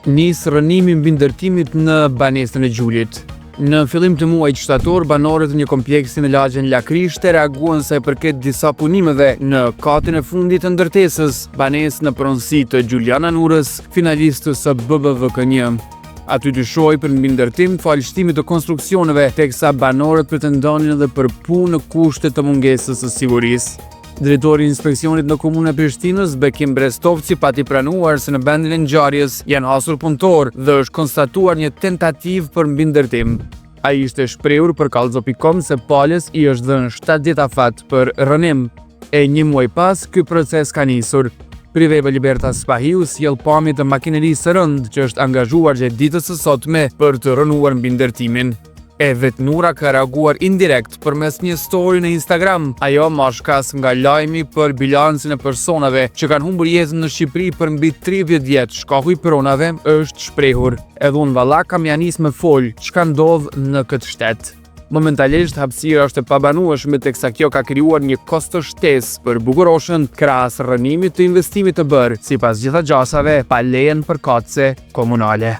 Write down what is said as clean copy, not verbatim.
Nis rënimi mbi ndërtimit në banesën e Gjulit. Në fillim të muajit shtator, banorët e një kompleksi në lagjen Lakrishte reaguan sa i përket disa punimeve në katin e fundit të ndërtesës, banesë në pronësi të Gjuliana Nurës, finalistës së BBVK1. Aty dyshoi për mbi ndërtim falë shtimit të konstruksioneve, teksa banorët pretendonin edhe për punë në kushte të mungesës së sigurisë. Drejtori i inspeksionit në komunën e Prishtinës, Bekim Brestovci, pati pranuar se në vendin e ngjarjes janë hasur punëtorë dhe është konstatuar një tentativë për mbi ndërtim. Ai ishte shprehur për Kallzo.com se palës i është dhënë 70 afat për rënim. E një muaj pas, ky proces ka nisur. Priveva Libertas Spahiu sjell pamje të makinerisë së rëndë që është angazhuar gjatë ditës së sotme për të rënuar mbi ndërtimin. Vet Nura ka reaguar indirekt përmes një story në Instagram. Ajo marr shkas nga lajmi për bilancin e personave që kanë humbur jetën në Shqipëri për mbi 30 vjet. Shkaku i pronave është shprehur. Edhe unë valla kam ja nis me fol çka ndodh në këtë shtet. Momentalisht hapësira është e pabanueshme teksa kjo ka krijuar një kosto shtesë për Bukuroshën krahas rënimit të investimit të bërë, sipas gjitha gjasave pa lejen përkatëse komunale.